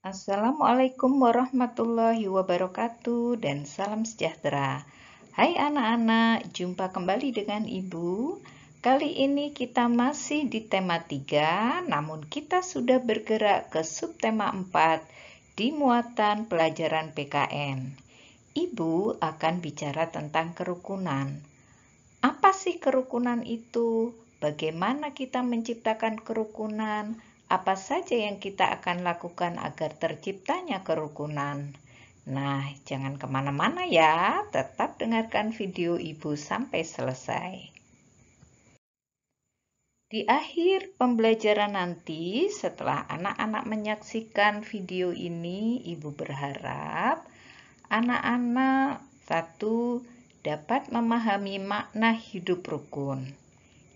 Assalamualaikum warahmatullahi wabarakatuh dan salam sejahtera. Hai anak-anak, jumpa kembali dengan Ibu. Kali ini kita masih di tema 3, namun kita sudah bergerak ke subtema 4 di muatan pelajaran PKN. Ibu akan bicara tentang kerukunan. Apa sih kerukunan itu? Bagaimana kita menciptakan kerukunan? Apa saja yang kita akan lakukan agar terciptanya kerukunan? Nah, jangan kemana-mana ya, tetap dengarkan video Ibu sampai selesai. Di akhir pembelajaran nanti, setelah anak-anak menyaksikan video ini, Ibu berharap anak-anak dapat memahami makna hidup rukun.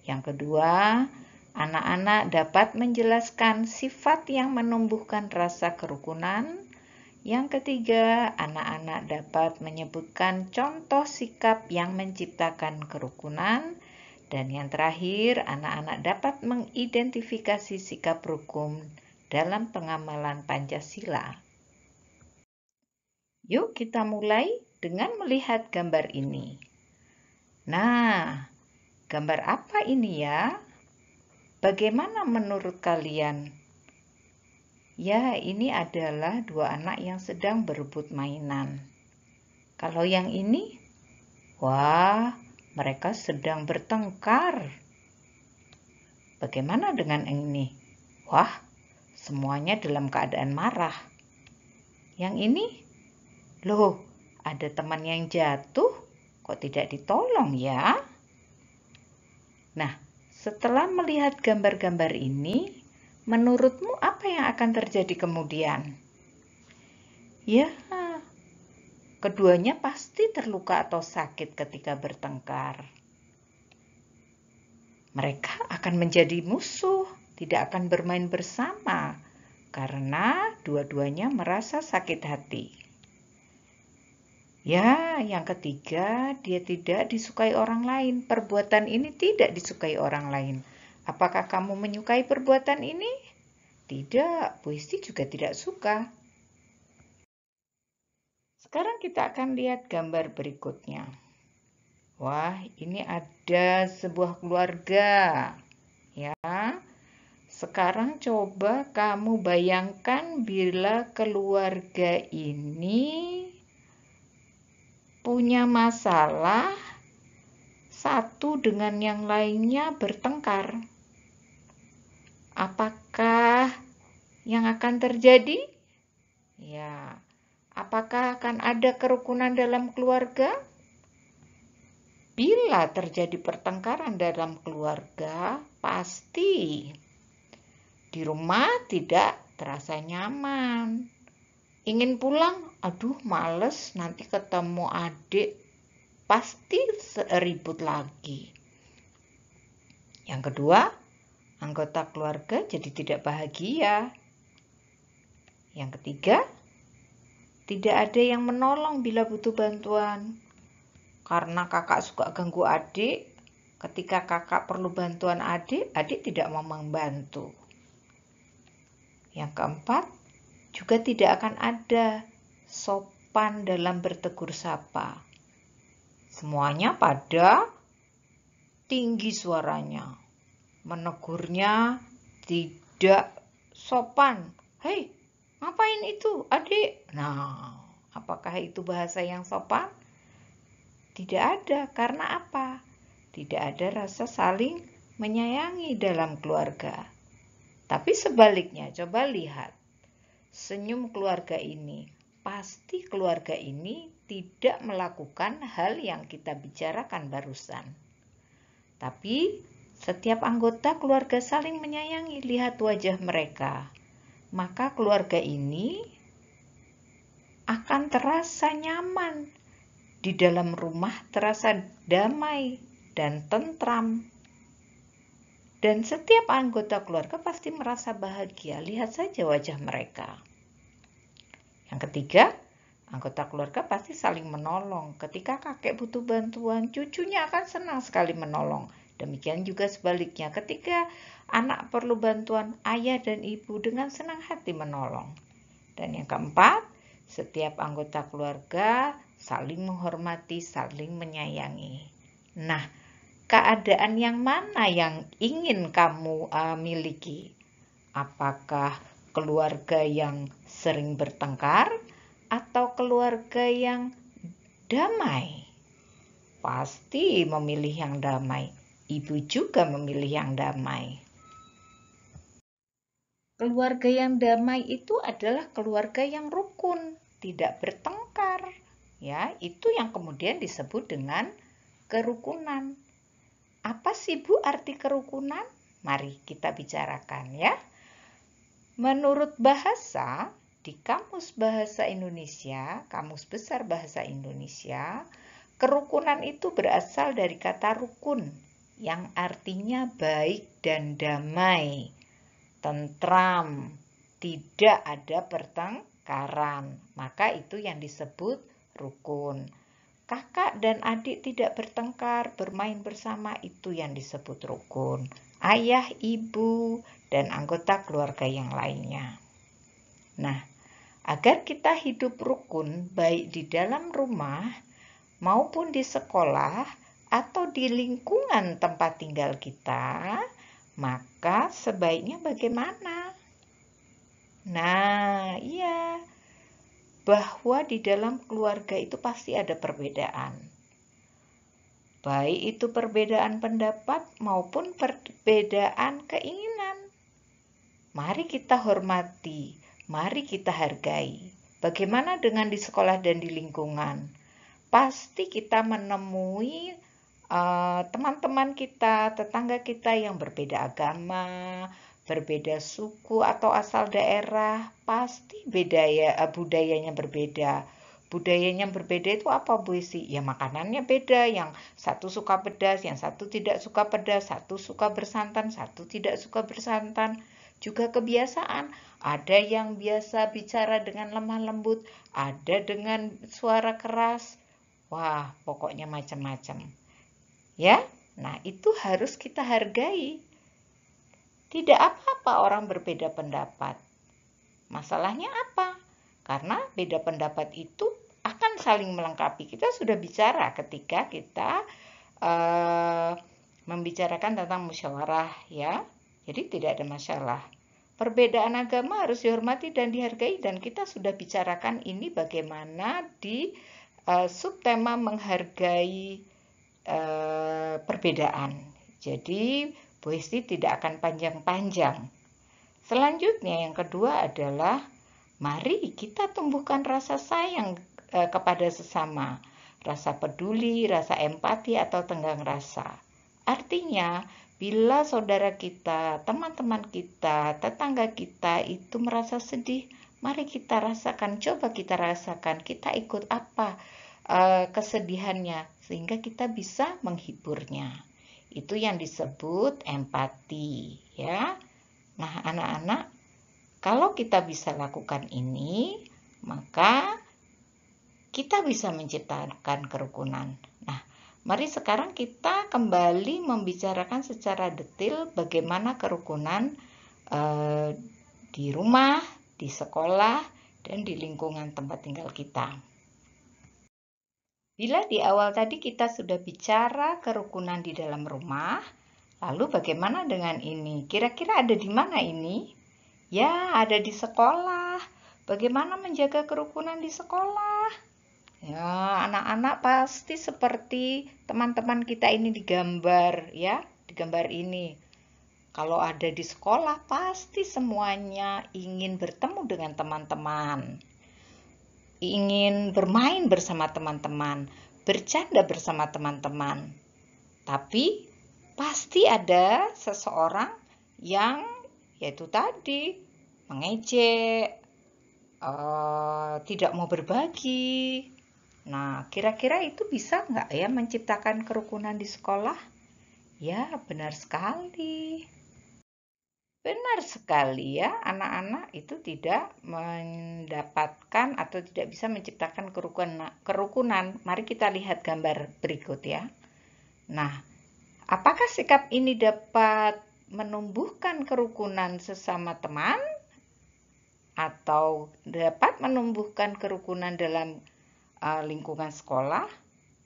Yang kedua, anak-anak dapat menjelaskan sifat yang menumbuhkan rasa kerukunan. Yang ketiga, anak-anak dapat menyebutkan contoh sikap yang menciptakan kerukunan. Dan yang terakhir, anak-anak dapat mengidentifikasi sikap rukun dalam pengamalan Pancasila. Yuk kita mulai dengan melihat gambar ini. Nah, gambar apa ini ya? Bagaimana menurut kalian? Ya, ini adalah dua anak yang sedang berebut mainan. Kalau yang ini, wah, mereka sedang bertengkar. Bagaimana dengan yang ini? Wah, semuanya dalam keadaan marah. Yang ini, loh, ada teman yang jatuh, kok tidak ditolong ya? Nah, setelah melihat gambar-gambar ini, menurutmu apa yang akan terjadi kemudian? Ya, keduanya pasti terluka atau sakit ketika bertengkar. Mereka akan menjadi musuh, tidak akan bermain bersama, karena dua-duanya merasa sakit hati. Ya, yang ketiga, dia tidak disukai orang lain. Perbuatan ini tidak disukai orang lain. Apakah kamu menyukai perbuatan ini? Tidak, Bu Isti juga tidak suka. Sekarang kita akan lihat gambar berikutnya. Wah, ini ada sebuah keluarga. Ya. Sekarang coba kamu bayangkan bila keluarga ini punya masalah, satu dengan yang lainnya bertengkar. Apakah yang akan terjadi? Ya, apakah akan ada kerukunan dalam keluarga? Bila terjadi pertengkaran dalam keluarga, pasti di rumah tidak terasa nyaman. Ingin pulang, aduh males nanti ketemu adik, pasti ribut lagi. Yang kedua, anggota keluarga jadi tidak bahagia. Yang ketiga, tidak ada yang menolong bila butuh bantuan. Karena kakak suka ganggu adik, ketika kakak perlu bantuan adik, adik tidak mau membantu. Yang keempat, juga tidak akan ada sopan dalam bertegur sapa. Semuanya pada tinggi suaranya. Menegurnya tidak sopan. Hei, ngapain itu, adik? Nah, apakah itu bahasa yang sopan? Tidak ada. Karena apa? Tidak ada rasa saling menyayangi dalam keluarga. Tapi sebaliknya, coba lihat. Senyum keluarga ini. Pasti keluarga ini tidak melakukan hal yang kita bicarakan barusan. Tapi setiap anggota keluarga saling menyayangi, lihat wajah mereka. Maka keluarga ini akan terasa nyaman. Di dalam rumah terasa damai dan tentram. Dan setiap anggota keluarga pasti merasa bahagia. Lihat saja wajah mereka. Yang ketiga, anggota keluarga pasti saling menolong. Ketika kakek butuh bantuan, cucunya akan senang sekali menolong. Demikian juga sebaliknya, ketika anak perlu bantuan, ayah dan ibu dengan senang hati menolong. Dan yang keempat, setiap anggota keluarga saling menghormati, saling menyayangi. Nah, keadaan yang mana yang ingin kamu miliki? Apakah keluarga yang sering bertengkar atau keluarga yang damai? Pasti memilih yang damai. Ibu juga memilih yang damai. Keluarga yang damai itu adalah keluarga yang rukun, tidak bertengkar. Ya, itu yang kemudian disebut dengan kerukunan. Apa sih Bu arti kerukunan? Mari kita bicarakan ya. Menurut bahasa, di Kamus Bahasa Indonesia, Kamus Besar Bahasa Indonesia, kerukunan itu berasal dari kata rukun, yang artinya baik dan damai, tentram, tidak ada pertengkaran. Maka itu yang disebut rukun. Kakak dan adik tidak bertengkar, bermain bersama, itu yang disebut rukun. Ayah, ibu, dan anggota keluarga yang lainnya. Nah, agar kita hidup rukun baik di dalam rumah maupun di sekolah atau di lingkungan tempat tinggal kita, maka sebaiknya bagaimana? Nah, iya, bahwa di dalam keluarga itu pasti ada perbedaan. Baik itu perbedaan pendapat maupun perbedaan keinginan. Mari kita hormati, mari kita hargai. Bagaimana dengan di sekolah dan di lingkungan? Pasti kita menemui teman-teman kita, tetangga kita yang berbeda agama, berbeda suku atau asal daerah, pasti budayanya berbeda. Budayanya berbeda itu apa Bu Isi? Ya makanannya beda, yang satu suka pedas, yang satu tidak suka pedas, satu suka bersantan, satu tidak suka bersantan. Juga kebiasaan, ada yang biasa bicara dengan lemah lembut, ada dengan suara keras. Wah, pokoknya macam-macam. Ya, nah itu harus kita hargai. Tidak apa-apa orang berbeda pendapat. Masalahnya apa? Karena beda pendapat itu akan saling melengkapi. Kita sudah bicara ketika kita membicarakan tentang musyawarah ya. Jadi tidak ada masalah. Perbedaan agama harus dihormati dan dihargai dan kita sudah bicarakan ini bagaimana di subtema menghargai perbedaan. Jadi Bu Hesti tidak akan panjang-panjang. Selanjutnya yang kedua adalah mari kita tumbuhkan rasa sayang kepada sesama, rasa peduli, rasa empati atau tenggang rasa. Artinya, bila saudara kita, teman-teman kita, tetangga kita itu merasa sedih, mari kita rasakan, coba kita rasakan, kita ikut apa kesedihannya sehingga kita bisa menghiburnya. Itu yang disebut empati, ya. Nah, anak-anak, kalau kita bisa lakukan ini, maka kita bisa menciptakan kerukunan. Nah, mari sekarang kita kembali membicarakan secara detail bagaimana kerukunan di rumah, di sekolah, dan di lingkungan tempat tinggal kita. Bila di awal tadi kita sudah bicara kerukunan di dalam rumah, lalu bagaimana dengan ini? Kira-kira ada di mana ini? Ya, ada di sekolah. Bagaimana menjaga kerukunan di sekolah? Ya, anak-anak pasti seperti teman-teman kita ini digambar, ya, digambar ini. Kalau ada di sekolah, pasti semuanya ingin bertemu dengan teman-teman, ingin bermain bersama teman-teman, bercanda bersama teman-teman. Tapi pasti ada seseorang yang yaitu tadi mengejek, tidak mau berbagi. Nah, kira-kira itu bisa nggak ya menciptakan kerukunan di sekolah? Ya, benar sekali. Benar sekali ya, anak-anak itu tidak mendapatkan atau tidak bisa menciptakan kerukunan. Mari kita lihat gambar berikut ya. Nah, apakah sikap ini dapat menumbuhkan kerukunan sesama teman? atau dapat menumbuhkan kerukunan dalam lingkungan sekolah?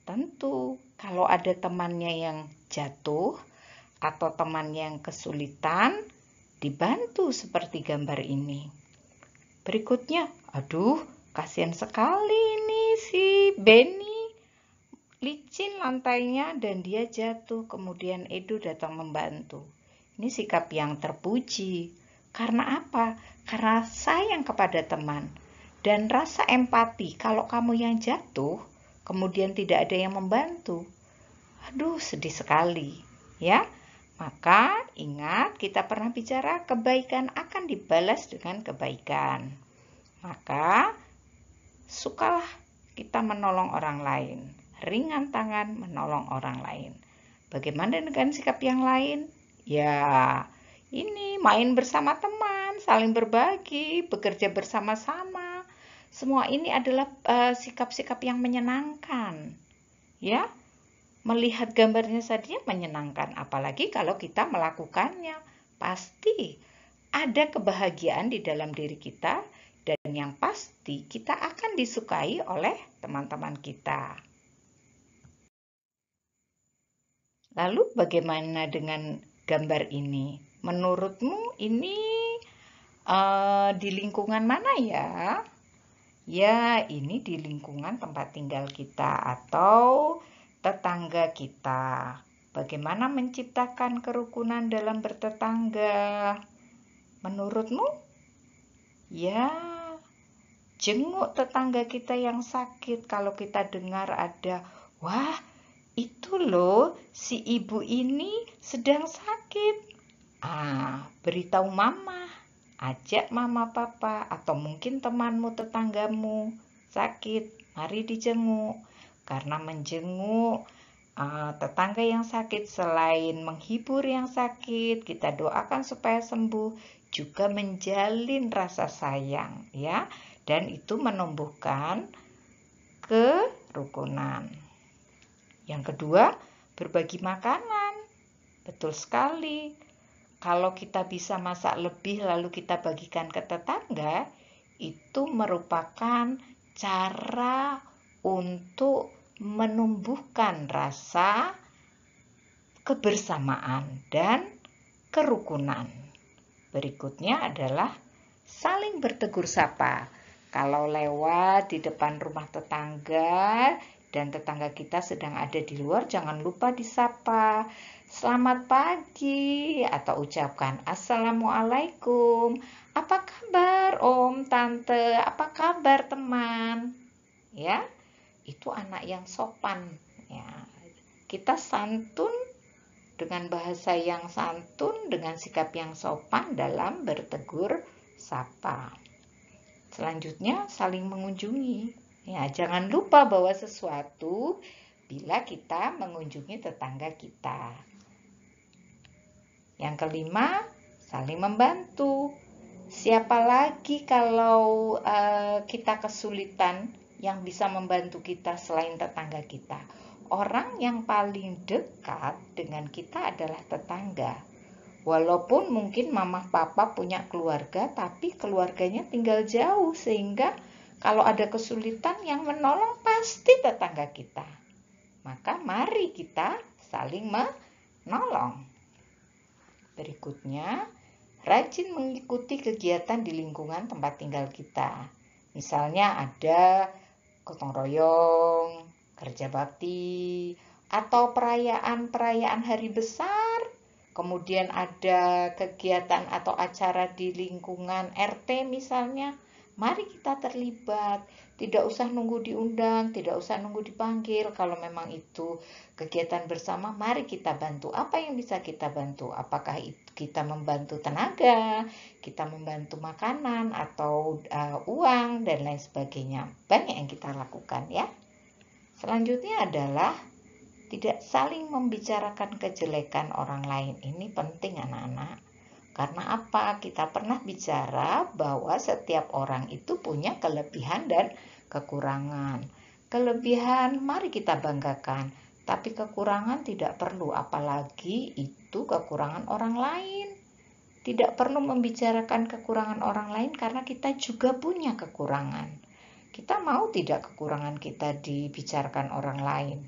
Tentu, kalau ada temannya yang jatuh atau teman yang kesulitan, dibantu seperti gambar ini. Berikutnya, aduh, kasihan sekali nih si Benny. Licin lantainya dan dia jatuh, kemudian Edo datang membantu. Ini sikap yang terpuji. Karena apa? Karena sayang kepada teman dan rasa empati. Kalau kamu yang jatuh, kemudian tidak ada yang membantu, aduh sedih sekali, ya. Maka ingat, kita pernah bicara kebaikan akan dibalas dengan kebaikan. Maka sukalah kita menolong orang lain, ringan tangan menolong orang lain. Bagaimana dengan sikap yang lain? Ya, ini main bersama teman, saling berbagi, bekerja bersama-sama. Semua ini adalah sikap-sikap yang menyenangkan. Ya, melihat gambarnya saja menyenangkan, apalagi kalau kita melakukannya. Pasti ada kebahagiaan di dalam diri kita, dan yang pasti kita akan disukai oleh teman-teman kita. Lalu bagaimana dengan gambar ini? Menurutmu ini di lingkungan mana ya? Ya, ini di lingkungan tempat tinggal kita atau tetangga kita. Bagaimana menciptakan kerukunan dalam bertetangga? Menurutmu? Ya, jenguk tetangga kita yang sakit. Kalau kita dengar ada, wah, itu loh, si ibu ini sedang sakit. Beritahu mama, ajak mama papa, atau mungkin temanmu, tetanggamu sakit, mari dijenguk. Karena menjenguk tetangga yang sakit, selain menghibur yang sakit, kita doakan supaya sembuh, juga menjalin rasa sayang, ya, dan itu menumbuhkan kerukunan. Yang kedua, berbagi makanan. Betul sekali. Kalau kita bisa masak lebih lalu kita bagikan ke tetangga, itu merupakan cara untuk menumbuhkan rasa kebersamaan dan kerukunan. Berikutnya adalah saling bertegur sapa. Kalau lewat di depan rumah tetangga dan tetangga kita sedang ada di luar, jangan lupa disapa. Selamat pagi, atau ucapkan Assalamualaikum. Apa kabar Om, Tante? Apa kabar teman? Ya, itu anak yang sopan. Ya, kita santun dengan bahasa yang santun, dengan sikap yang sopan dalam bertegur sapa. Selanjutnya, saling mengunjungi. Ya, jangan lupa bawa sesuatu bila kita mengunjungi tetangga kita. Yang kelima, saling membantu. Siapa lagi kalau kita kesulitan yang bisa membantu kita selain tetangga kita? Orang yang paling dekat dengan kita adalah tetangga. Walaupun mungkin mama papa punya keluarga, tapi keluarganya tinggal jauh, sehingga kalau ada kesulitan yang menolong pasti tetangga kita. Maka mari kita saling menolong. Berikutnya, rajin mengikuti kegiatan di lingkungan tempat tinggal kita. Misalnya ada gotong royong, kerja bakti, atau perayaan-perayaan hari besar. Kemudian ada kegiatan atau acara di lingkungan RT misalnya. Mari kita terlibat. Tidak usah nunggu diundang, tidak usah nunggu dipanggil. Kalau memang itu kegiatan bersama, mari kita bantu. Apa yang bisa kita bantu? Apakah kita membantu tenaga, kita membantu makanan, atau uang, dan lain sebagainya. Banyak yang kita lakukan, ya. Selanjutnya adalah tidak saling membicarakan kejelekan orang lain. Ini penting anak-anak. Karena apa? Kita pernah bicara bahwa setiap orang itu punya kelebihan dan kekurangan. Kelebihan mari kita banggakan, tapi kekurangan tidak perlu, apalagi itu kekurangan orang lain. tidak perlu membicarakan kekurangan orang lain karena kita juga punya kekurangan. Kita mau tidak kekurangan kita dibicarakan orang lain?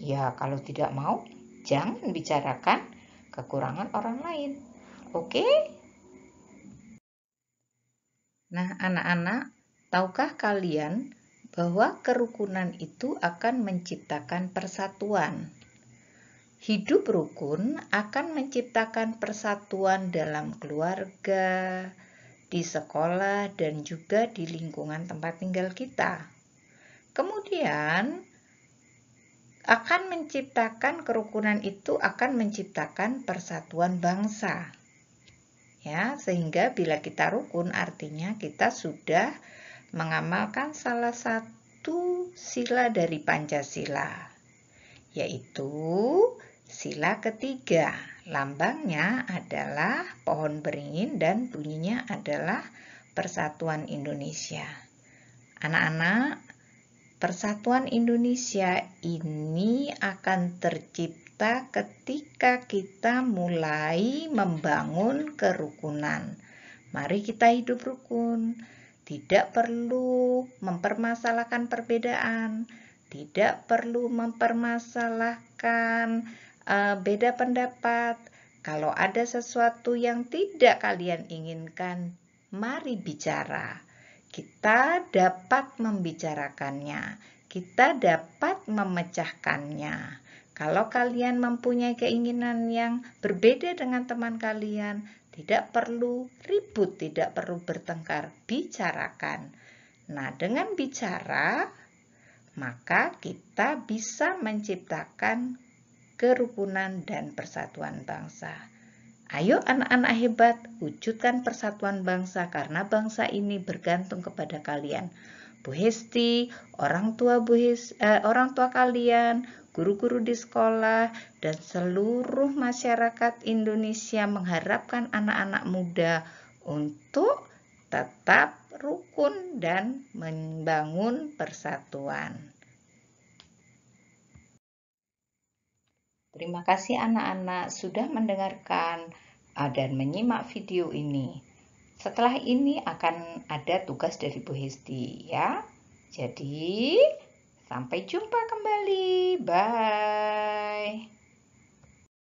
Ya, kalau tidak mau, jangan bicarakan kekurangan orang lain. Oke? Nah, anak-anak, tahukah kalian bahwa kerukunan itu akan menciptakan persatuan? Hidup rukun akan menciptakan persatuan dalam keluarga, di sekolah, dan juga di lingkungan tempat tinggal kita. Kemudian, kerukunan itu akan menciptakan persatuan bangsa. Ya, sehingga bila kita rukun artinya kita sudah mengamalkan salah satu sila dari Pancasila, yaitu sila ketiga. Lambangnya adalah pohon beringin dan bunyinya adalah Persatuan Indonesia. Anak-anak, Persatuan Indonesia ini akan tercipta ketika kita mulai membangun kerukunan. Mari kita hidup rukun. Tidak perlu mempermasalahkan perbedaan, tidak perlu mempermasalahkan beda pendapat. Kalau ada sesuatu yang tidak kalian inginkan, mari bicara. Kita dapat membicarakannya, kita dapat memecahkannya. Kalau kalian mempunyai keinginan yang berbeda dengan teman kalian, tidak perlu ribut, tidak perlu bertengkar, bicarakan. Nah, dengan bicara, maka kita bisa menciptakan kerukunan dan persatuan bangsa. Ayo anak-anak hebat, wujudkan persatuan bangsa karena bangsa ini bergantung kepada kalian. Bu Hesti, orang tua kalian, guru-guru di sekolah, dan seluruh masyarakat Indonesia mengharapkan anak-anak muda untuk tetap rukun dan membangun persatuan. Terima kasih anak-anak sudah mendengarkan dan menyimak video ini. Setelah ini akan ada tugas dari Bu Hesti ya. Jadi, sampai jumpa kembali. Bye.